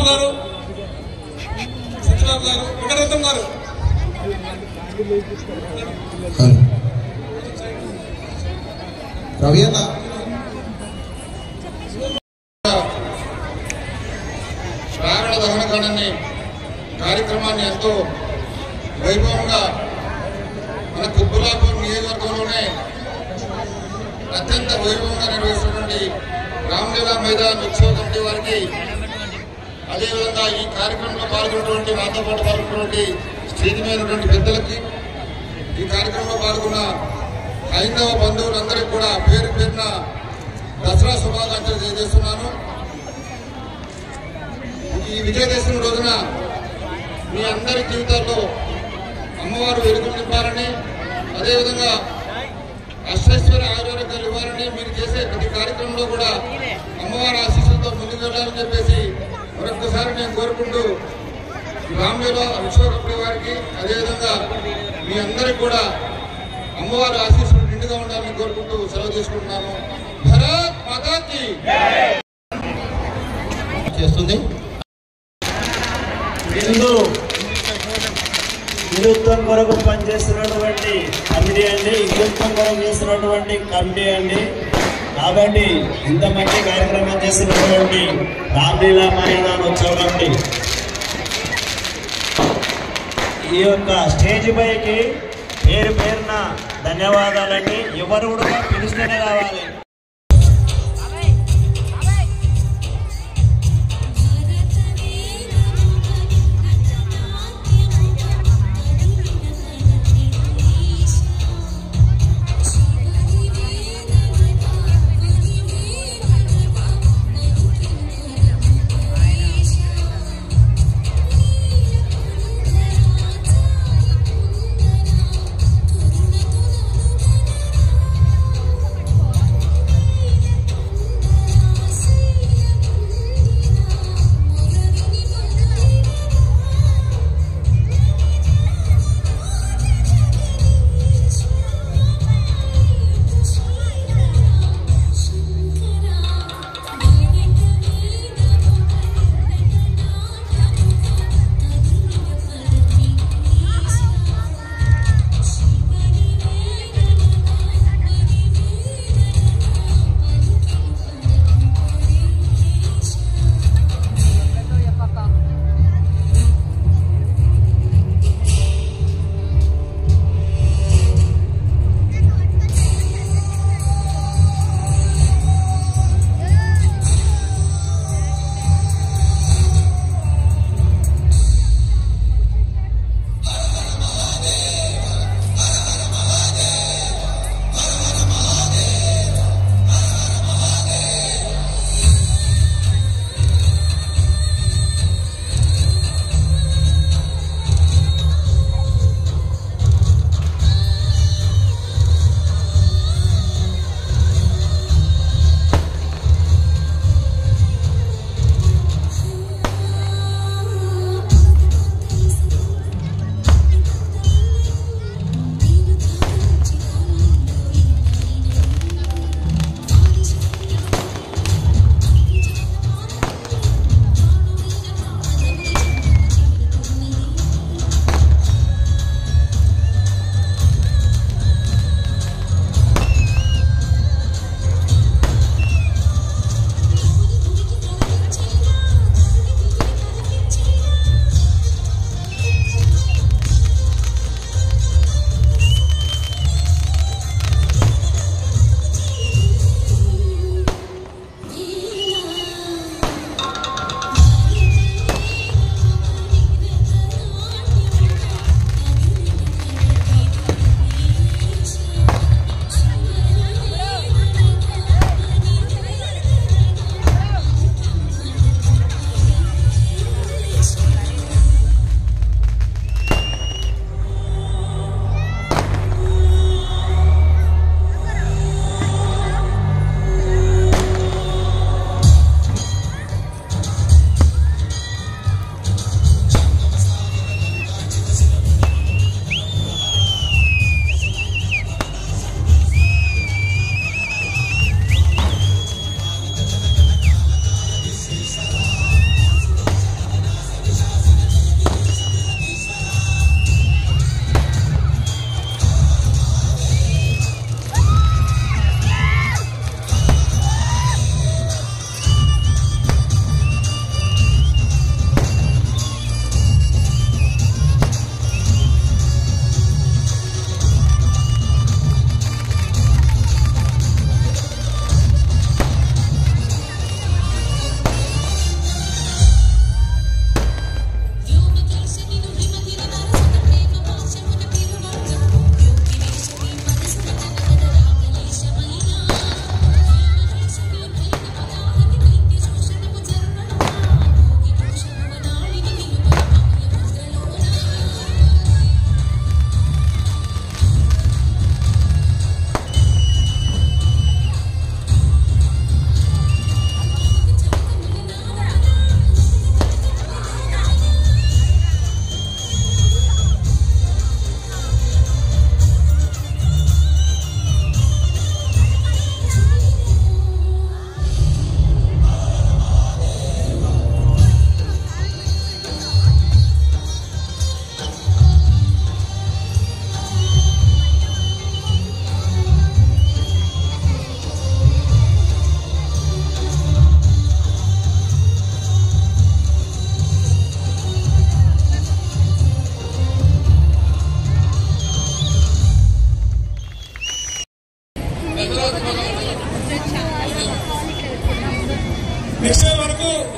గారు, సత్యబాబు గారు, వెంకటరత్నం గారు, రవి అన్న ప్రారణ దహనకాండాన్ని కార్యక్రమాన్ని ఎంతో వైభవంగా మన కుబ్బులాపూర్ నియోజకవర్గంలోనే అత్యంత వైభవంగా నిర్వహిస్తున్నటువంటి రామలీలా మైదాన్ ఉత్సవ కమిటీ వారికి, అదేవిధంగా ఈ కార్యక్రమంలో పాల్గొన్నటువంటి నాతో పాటు పాల్గొన్నటువంటి స్థితిమైనటువంటి పెద్దలకి, ఈ కార్యక్రమంలో పాల్గొన్న హైందవ బంధువులందరికీ కూడా పేరు పేరున దసరా శుభాకాంక్షలు తెలియజేస్తున్నాను. ఈ విజయదశమి రోజున మీ అందరి జీవితాల్లో అమ్మవారు వెలుగులు నింపాలని, అదేవిధంగా అష్టైశ్వర్య ఆరోగ్యాలు ఇవ్వాలని, మీరు చేసే ప్రతి కార్యక్రమంలో కూడా అమ్మవారి ఆశీస్సులతో ముందుకు వెళ్ళాలని చెప్పేసి మరొకసారి నేను కోరుకుంటూ రామలీలా ఉత్సవ కమిటీ వారికి, అదేవిధంగా మీ అందరికి కూడా అమ్మవారి ఆశీస్సులు నిండుగా ఉండాలని కోరుకుంటూ సెలవు తీసుకుంటున్నాను. భారత్ మాతాకి చేస్తుంది. హిందుత్వం కొరకు పనిచేస్తున్నటువంటి కమిటీ అండి, హిందుత్వం కొరకు చేస్తున్నటువంటి కమిటీ అండి. కాబట్టి ఇంత మంచి కార్యక్రమం చేస్తున్నటువంటి రామలీలా మైదాన్ ఉత్సవ కమిటీ ఈ యొక్క స్టేజ్ పైకి పేరు పేరున ధన్యవాదాలండి. ఎవరు కూడా పిలిస్తేనే రావాలి.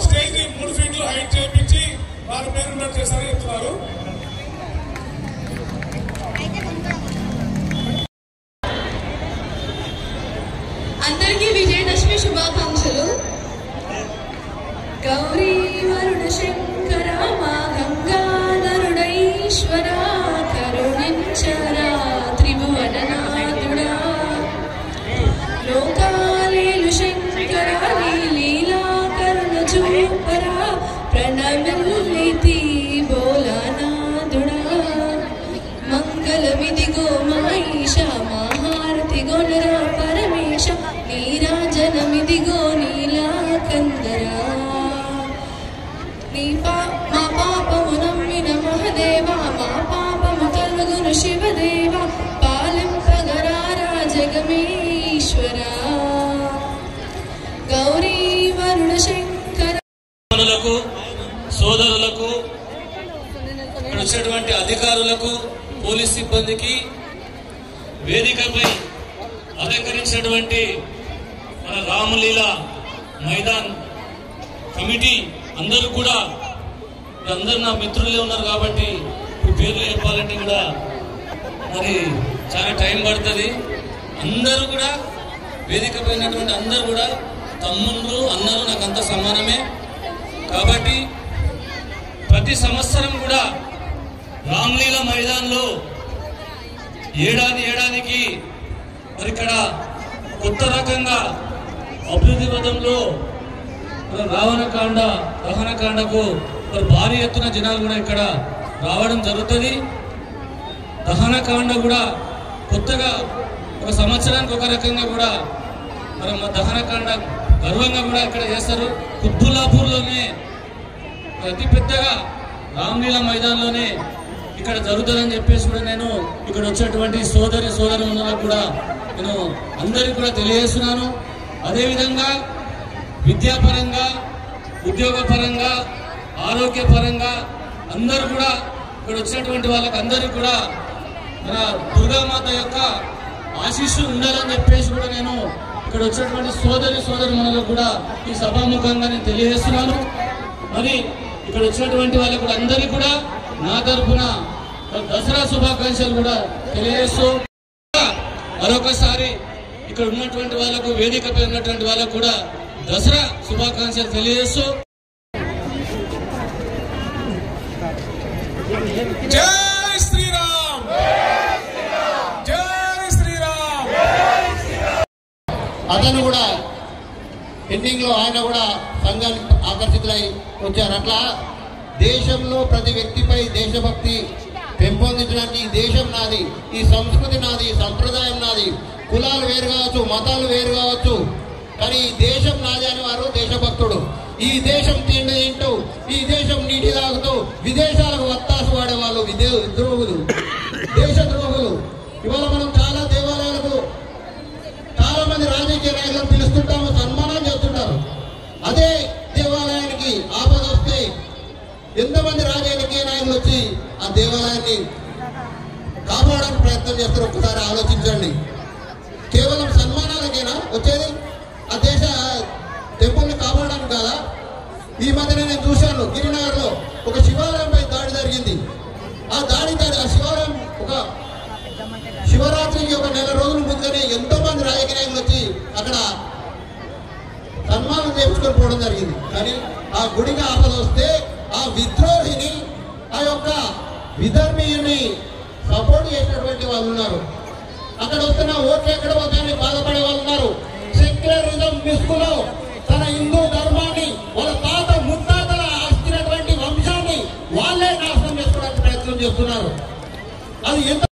స్టేజ్ ని 3 ఫీట్లు హైట్ చేయించి వారి పేరు ఉన్నట్టు చేశారని చెప్తున్నారు. అందరికీ విజయదశమి శుభాకాంక్షలు. గౌరీ వరుణ శంకర మా గంగాధరుడైశ్వర కరుణించరా త్రిభువననాథుడా లోకాలేలు శంకర లీలా కరుణ చూపరా ప్రణమిల్లితి బోలానాథుడా మంగళమిదిగో మాయిష మహారతి గొనరా పరమేశ నీరాజనమిదిగో నీలాకందరా మా పాపము నమ్మిన మహదేవ మా పాపము కలుగును శివదేవ పాలింపగరారా జగమేశ్వర గౌరీ వరుణ శంకర. సోదరులకు వచ్చేటువంటి అధికారులకు పోలీస్ సిబ్బందికి వేదికపై అలంకరించినటువంటి మన రామలీల మైదాన్ కమిటీ అందరూ కూడా అందరూ నా మిత్రులే ఉన్నారు కాబట్టి ఇప్పుడు పేర్లు చెప్పాలంటే కూడా మరి చాలా టైం పడుతుంది. అందరూ కూడా వేదికపై ఉన్నటువంటి అందరూ కూడా తమ్ముళ్ళు అన్నలు నాకంత సమానమే. కాబట్టి ప్రతి సంవత్సరం కూడా రామలీల మైదాన్లో ఏడాదికి మరి ఇక్కడ కొత్త రకంగా అభివృద్ధి పథంలో రావణకాండ దహనకాండకు మరి భారీ ఎత్తున జనాలు కూడా ఇక్కడ రావడం జరుగుతుంది. దహనకాండ కూడా కొత్తగా ఒక సంవత్సరానికి ఒక రకంగా కూడా మరి దహనకాండ గర్వంగా కూడా ఇక్కడ చేస్తారు. కుత్బుల్లాపూర్లోనే అతి పెద్దగా రామలీల మైదాన్లోనే ఇక్కడ జరుగుతుందని చెప్పేసి కూడా నేను ఇక్కడ వచ్చేటువంటి సోదరులకు కూడా నేను అందరికీ కూడా తెలియజేస్తున్నాను. అదేవిధంగా విద్యాపరంగా ఉద్యోగపరంగా ఆరోగ్యపరంగా అందరూ కూడా ఇక్కడ వచ్చినటువంటి వాళ్ళకి అందరికీ కూడా మన దుర్గామాత యొక్క ఆశీస్సు ఉండాలని చెప్పేసి కూడా నేను ఇక్కడ వచ్చినటువంటి సోదరులకు కూడా ఈ సభాముఖంగా నేను తెలియజేస్తున్నాను. మరి ఇక్కడ వచ్చినటువంటి వాళ్ళకు కూడా అందరికీ కూడా నా తరఫున దసరా శుభాకాంక్షలు కూడా తెలియజేస్తూ మరొకసారి ఇక్కడ ఉన్నటువంటి వాళ్ళకు వేదికపై ఉన్నటువంటి వాళ్ళకు కూడా దసరా శుభాకాంక్షలు తెలియజేస్తూ జై శ్రీరామ్ జై శ్రీరామ్. అతను కూడా ఎండింగ్ లో ఆయన కూడా సంఘానికి ఆకర్షితులై వచ్చారు. అట్లా దేశంలో ప్రతి వ్యక్తిపై దేశభక్తి పెంపొందించడానికి ఈ దేశం నాది, ఈ సంస్కృతి నాది, ఈ సంప్రదాయం నాది, కులాలు వేరు కావచ్చు, మతాలు వేరు కావచ్చు, కానీ ఈ దేశం నాది అని వారు దేశభక్తుడు. ఈ దేశం తిండి తింటూ, ఈ దేశం నీటి తాగుతూ విదేశాలకు వత్తాసు వాడేవాళ్ళు ద్రోహులు, దేశ ద్రోహులు. ఇవాళ మనం చాలా దేవాలయాలకు చాలా మంది రాజకీయ నాయకులను పిలుస్తుంటాము, సన్మానం చేస్తుంటారు. అదే దేవాలయానికి ఆపద వస్తే ఎంతమంది రాజకీయ నాయకులు వచ్చి ఆ దేవాలయాన్ని కాపాడడానికి ప్రయత్నం చేస్తారు? ఒక్కసారి ఆలోచించండి. కేవలం సన్మానాలకైనా వచ్చేది? ఆ దేశ టెంపుల్ని కాపాడడానికి కాదా? ఈ మధ్యన నేను చూశాను, గిరినగర్ లో ఒక శివాలయంపై దాడి జరిగింది. ఆ శివాలయం ఒక శివరాత్రికి ఒక నెల రోజుల ముందునే ఎంతో మంది రాజకీయ నాయకులు వచ్చి అక్కడ సన్మానం చేయించుకొని పోవడం జరిగింది. కానీ ఆ గుడికి ఆపద వస్తే ఆ విద్రోహిని, ఆ యొక్క విధర్మీయుని సపోర్ట్ చేసినటువంటి వాళ్ళు ఉన్నారు. అక్కడ వస్తున్న ఓట్లు ఎక్కడ పోతాయని బాధపడే వాళ్ళు ఉన్నారు. సెక్యులరిజం మిస్కులో తన హిందూ ధర్మాన్ని, వాళ్ళ తాత ముత్తాతల ఆస్తినటువంటి వంశాన్ని వాళ్ళే నాశనం చేసుకోవడానికి ప్రయత్నం చేస్తున్నారు. అది ఎంత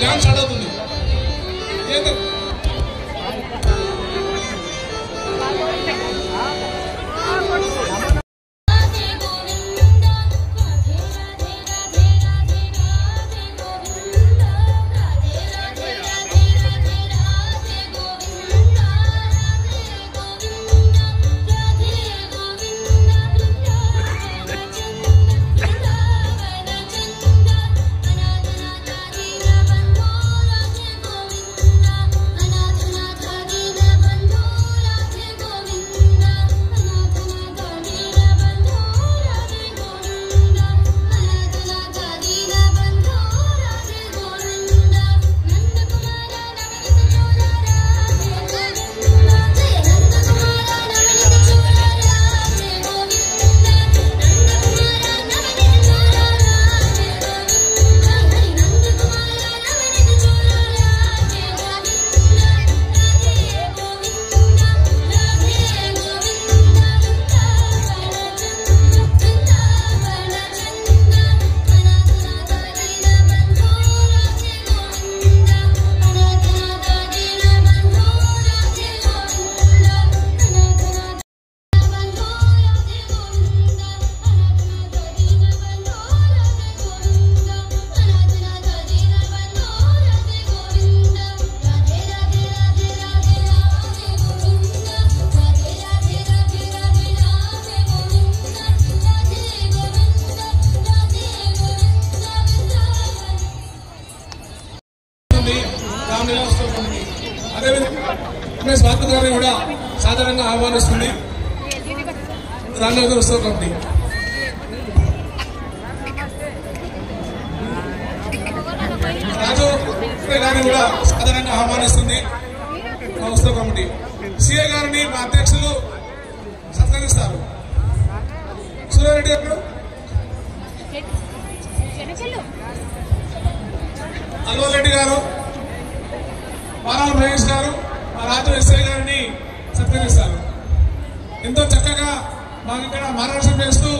డాన్స్ ఆడుతుంది. ఏంటి Radhe సాధారణంగా ఆహ్వానిస్తుంది రంగనాథ ఉత్సవ కమిటీ. రాజు గారిని కూడా సాధారణంగా ఆహ్వానిస్తుంది మా ఉత్సవ కమిటీ. సిఏ గారిని మా అధ్యక్షులు సత్కరిస్తారు. సూర్యారెడ్డి గారు, అల్వల్ రెడ్డి గారు, బాలాల మహేష్ గారు, మా రాజు ఎస్ఐ గారిని సత్కరిస్తారు. ఎంతో చక్కగా మాకు ఇక్కడ మార్గదర్శనం చేస్తూ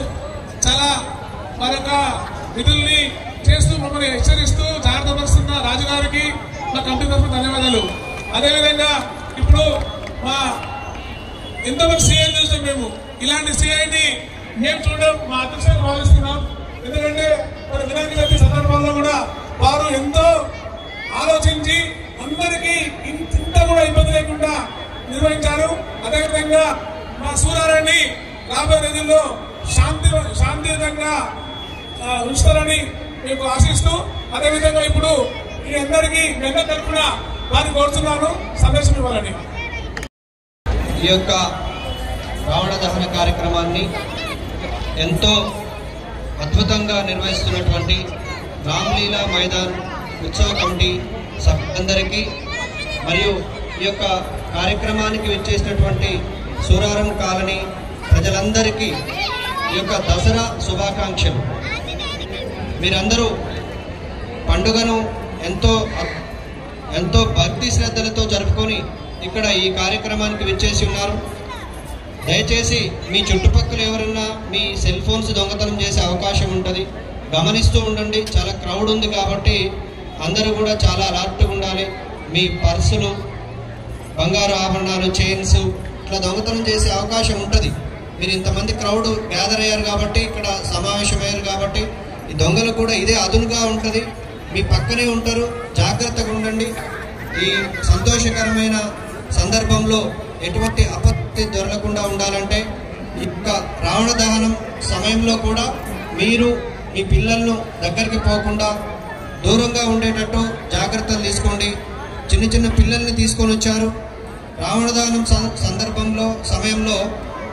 చాలా మరొక విధుల్ని చేస్తూ మమ్మల్ని హెచ్చరిస్తూ జాగ్రత్త పరుస్తున్న రాజు గారికి మా కమిటీ తరఫున ధన్యవాదాలు. అదేవిధంగా ఇప్పుడు మా ఎంతమంది సీఐని చూసాం మేము. ఇలాంటి సీఐని మేము చూడడం మా అదృష్టంగా భావిస్తున్నాం. ఎందుకంటే మరి వినాయక చవితి సందర్భంలో కూడా వారు ఎంతో ఆలోచించి అందరికీ ఇంత కూడా ఇబ్బంది లేకుండా నిర్వహించారు. అదేవిధంగా మా సూర్యారెడ్డి రాబోయే రోజుల్లో శాంతియుతంగా ఉంచుతారని మీకు ఆశిస్తూ, అదేవిధంగా ఇప్పుడు ఈ అందరికీ వెంట తరఫున వారిని కోరుతున్నాను సందేశం ఇవ్వాలని. ఈ యొక్క రావణ దహన కార్యక్రమాన్ని ఎంతో అద్భుతంగా నిర్వహిస్తున్నటువంటి రామ్లీలా మైదాన్ ఉత్సవ కమిటీ సభ్యులందరికీ మరియు ఈ యొక్క కార్యక్రమానికి విచ్చేసినటువంటి సూరారం కాలనీ ప్రజలందరికీ ఈ యొక్క దసరా శుభాకాంక్షలు. మీరందరూ పండుగను ఎంతో భక్తి శ్రద్ధలతో జరుపుకొని ఇక్కడ ఈ కార్యక్రమానికి విచ్చేసి ఉన్నారు. దయచేసి మీ చుట్టుపక్కల ఎవరన్నా మీ సెల్ ఫోన్స్ దొంగతనం చేసే అవకాశం ఉంటుంది, గమనిస్తూ ఉండండి. చాలా క్రౌడ్ ఉంది కాబట్టి అందరూ కూడా చాలా అలర్ట్గా ఉండాలి. మీ పర్సులు, బంగారు ఆభరణాలు, చైన్స్ ఇట్లా దొంగతనం చేసే అవకాశం ఉంటుంది. మీరు ఇంతమంది క్రౌడ్ గ్యాదర్ అయ్యారు కాబట్టి, ఇక్కడ సమావేశమయ్యారు కాబట్టి ఈ దొంగలు కూడా ఇదే అదునుగా ఉంటుంది, మీ పక్కనే ఉంటారు. జాగ్రత్తగా ఉండండి. ఈ సంతోషకరమైన సందర్భంలో ఎటువంటి అపత్తి దొరకకుండా ఉండాలంటే ఈ యొక్క రావణ దహనం సమయంలో కూడా మీరు మీ పిల్లలను దగ్గరికి పోకుండా దూరంగా ఉండేటట్టు జాగ్రత్తలు తీసుకోండి. చిన్న చిన్న పిల్లల్ని తీసుకొని వచ్చారు. రావణ దహనం సమయంలో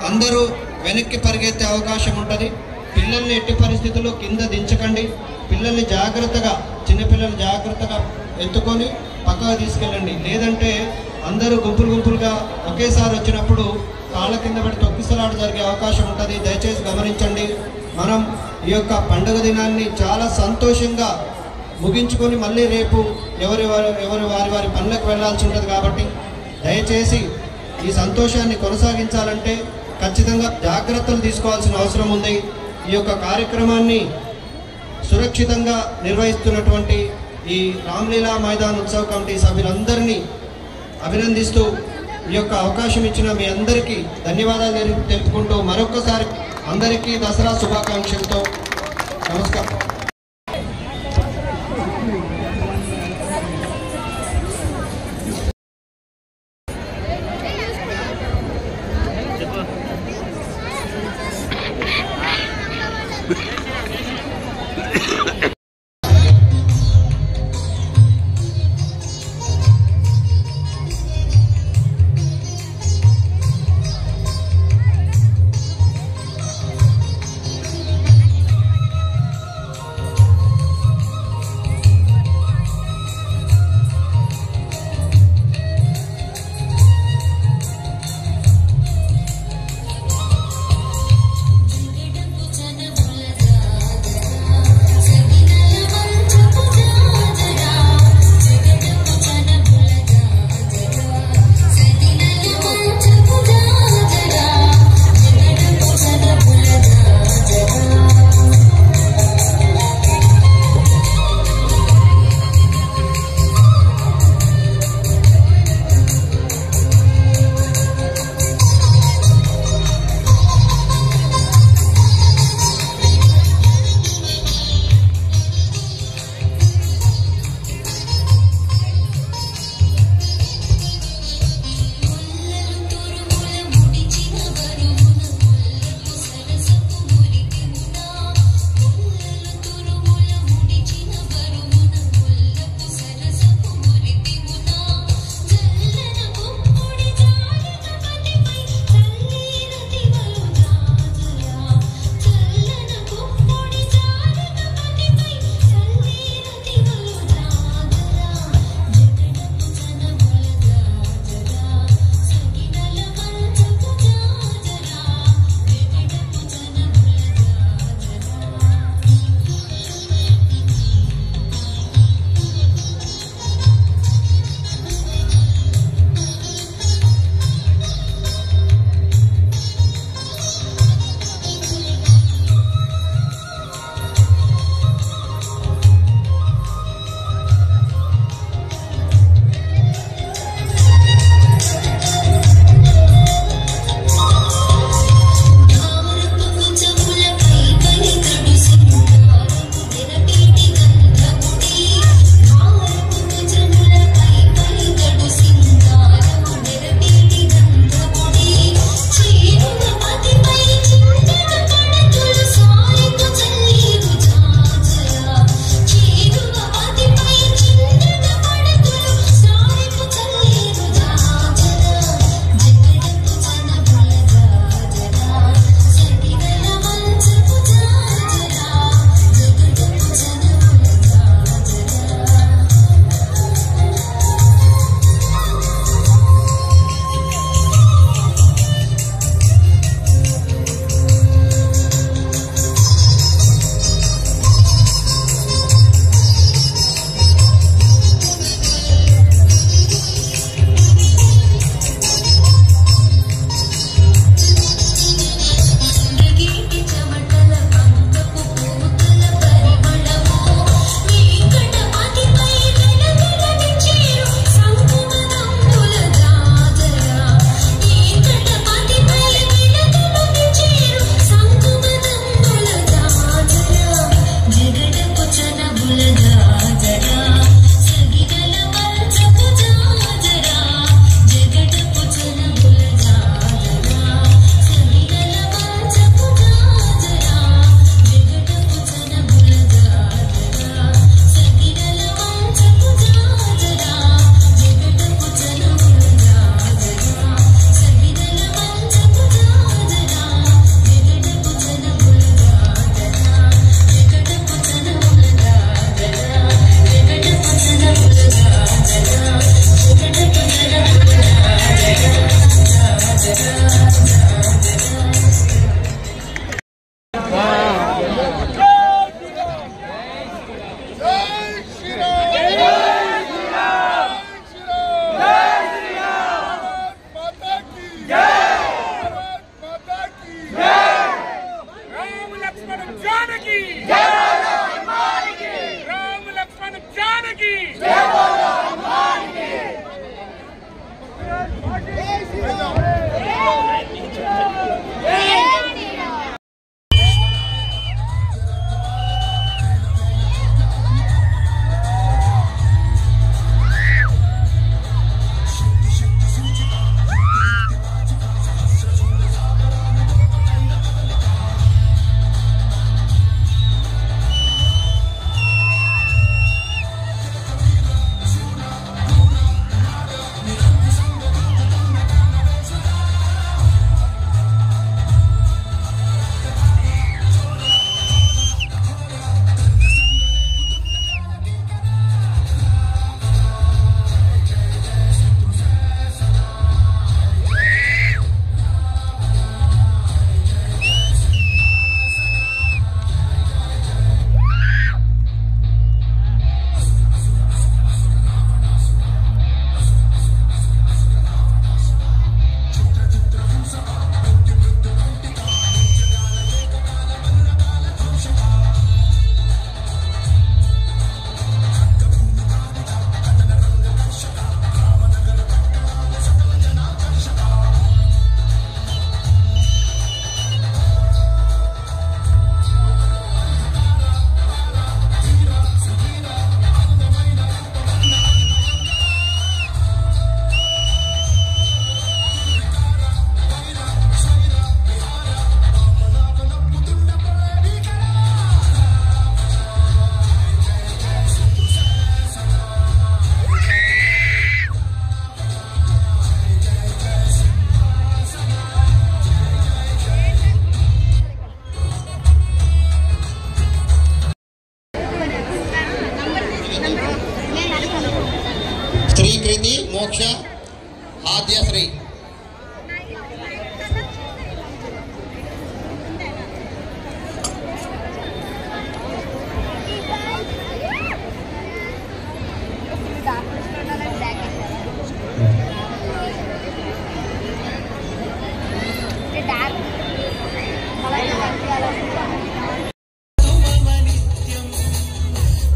అందరూ వెనక్కి పరిగెత్తే అవకాశం ఉంటుంది. పిల్లల్ని ఎట్టి పరిస్థితుల్లో కింద దించకండి. పిల్లల్ని జాగ్రత్తగా, చిన్నపిల్లలు జాగ్రత్తగా ఎత్తుకొని పక్కకు తీసుకెళ్ళండి. లేదంటే అందరూ గుంపులుగా ఒకేసారి వచ్చినప్పుడు కాళ్ళ కింద పడి తొక్కిసలాట జరిగే అవకాశం ఉంటుంది. దయచేసి గమనించండి. మనం ఈ యొక్క పండుగ దినాన్ని చాలా సంతోషంగా ముగించుకొని మళ్ళీ రేపు ఎవరి వారి పనులకు వెళ్ళాల్సి ఉంటుంది. కాబట్టి దయచేసి ఈ సంతోషాన్ని కొనసాగించాలంటే ఖచ్చితంగా జాగ్రత్తలు తీసుకోవాల్సిన అవసరం ఉంది. ఈ యొక్క కార్యక్రమాన్ని సురక్షితంగా నిర్వహిస్తున్నటువంటి ఈ రామ్లీలా మైదాన్ ఉత్సవ కమిటీ సభ్యులందరినీ అభినందిస్తూ ఈ యొక్క అవకాశం ఇచ్చిన మీ అందరికీ ధన్యవాదాలు తెలుపుకుంటూ మరొకసారి అందరికీ దసరా శుభాకాంక్షలతో నమస్కారం. మోక్ష ఆద్యశ్రీ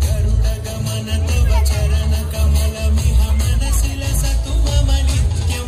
గరుడ గమన తవ చరణ కమల మిహ మనసిల సతుమ మనిత్యం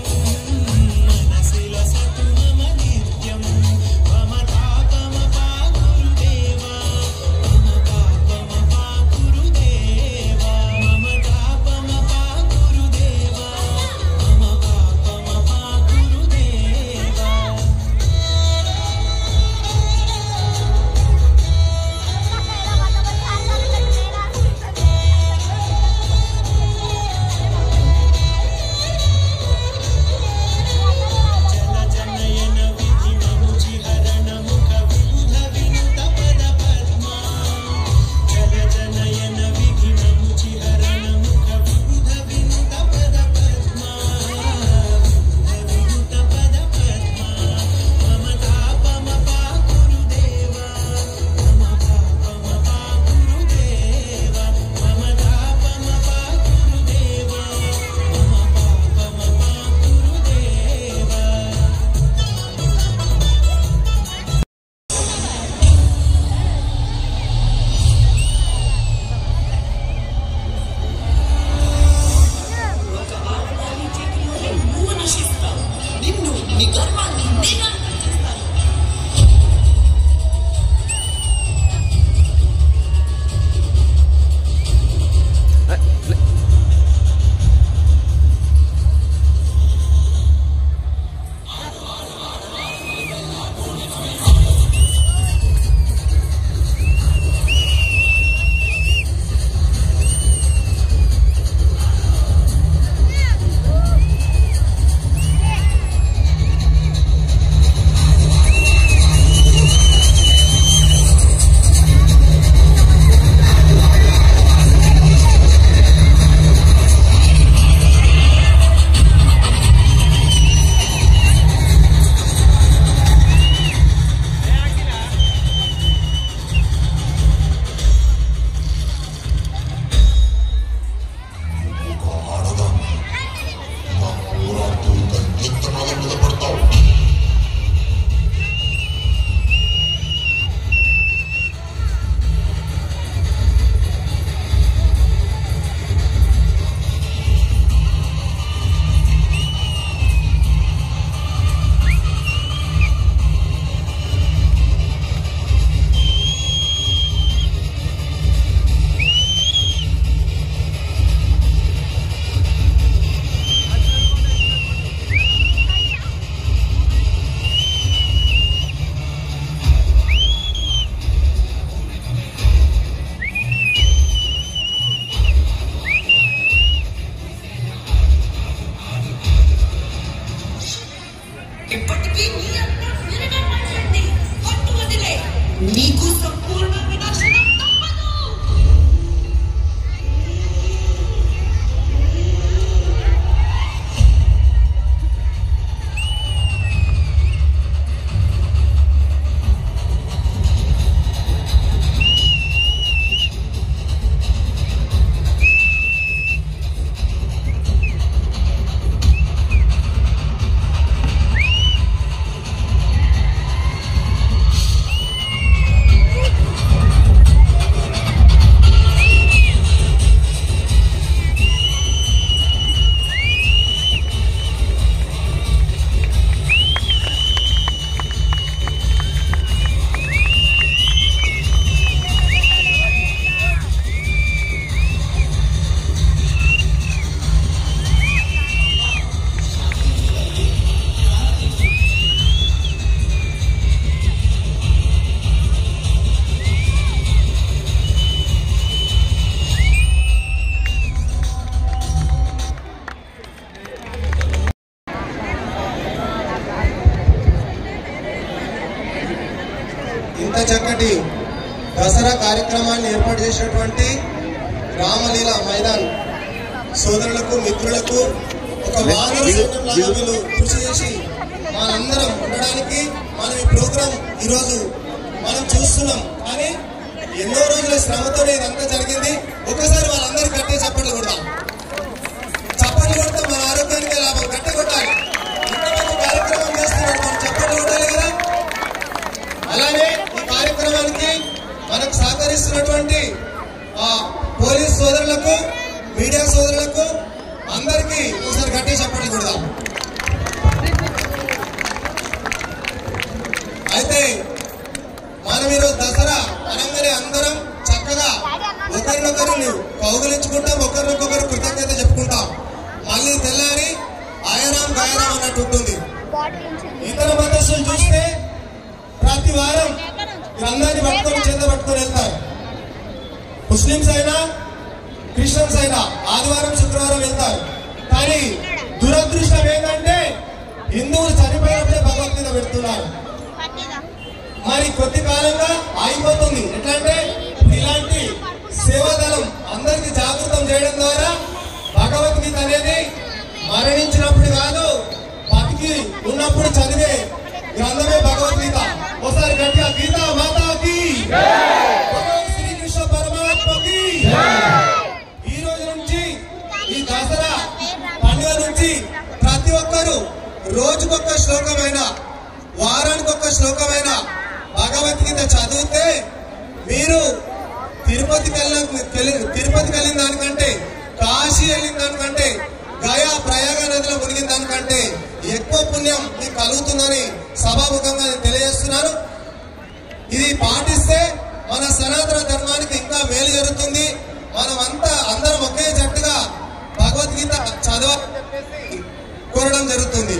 జరిగేటువంటి దసరా కార్యక్రమాన్ని ఏర్పాటు చేసినటువంటి రామలీల మైదాన్ సోదరులకు మిత్రులకు ఒక వానర సైన్యంలాగా వీళ్ళు కృషి చేసి మనందరం ఉండడానికి మనం ఈ ప్రోగ్రాం ఈరోజు మనం చూస్తున్నాం. కానీ ఎన్నో రోజుల శ్రమతో ఇదంతా జరిగింది. ఒకసారి వాళ్ళందరూ గట్టి చప్పట్లు కొడతాం. చప్పట్లు కొడితే మన ఆరోగ్యానికి లాభం. గట్టి కొట్టాలి. ఇంత మంచి కార్యక్రమం చేస్తున్నారు, మనం చప్పట్లు కొట్టాలి కదా. అలానే ఈ కార్యక్రమానికి మనకు సహకరిస్తున్నటువంటి పోలీస్ సోదరులకు, మీడియా సోదరులకు అందరికీ ఒకసారి గట్టి చప్పట్లు కొడదాం. అయితే మనం ఈరోజు దసరా అనగానే అందరం చక్కగా ఒకరినొకరు కౌగులించుకుంటాం, ఒకరినొకరు కృతజ్ఞత చెప్పుకుంటాం. మళ్ళీ తెల్లారి ఆయరాం గాయరాం అన్నట్టు ఉంటుంది. ఇతర మతస్థులు చూస్తే ప్రతి వారం అందరినీ పట్టుకొని చేత పట్టుకొని వెళ్తారు. ముస్లింస్ అయినా క్రిస్టియన్స్ అయినా ఆదివారం శుక్రవారం వెళ్తారు. కానీ దురదృష్టం ఏంటంటే హిందువులు చనిపోయినప్పుడే భగవద్గీత పెడుతున్నారు. మరి కొద్ది కాలంగా ఆగిపోతుంది. ఎట్లంటే ఇలాంటి సేవాదళం అందరికి జాగృతం చేయడం ద్వారా భగవద్గీత అనేది మరణించినప్పుడు కాదు, బతికి ఉన్నప్పుడు చదివే గ్రంథమే భగవద్గీత. ఒకసారి గట్టిగా గీత మాతాకి, శ్రీకృష్ణ పరమాత్మకి. ఈ రోజు నుంచి ఈ దసరా పండుగ నుంచి ప్రతి ఒక్కరూ రోజుకొక శ్లోకమైన, వారానికి ఒక శ్లోకమైన భగవద్గీత చదివితే మీరు తిరుపతికి వెళ్ళిన దానికంటే, కాశీ వెళ్ళిన దానికంటే, గయా ప్రయాగ నదిలో మునిగిన దానికంటే ఎక్కువ పుణ్యం మీకు కలుగుతుందని సభాముఖంగా నేను తెలియజేస్తున్నాను. ఇది పాటిస్తే మన సనాతన ధర్మానికి ఇంకా మేలు జరుగుతుంది. అందరం ఒకే జట్టుగా భగవద్గీత చదవాలని చెప్పేసి కోరడం జరుగుతుంది.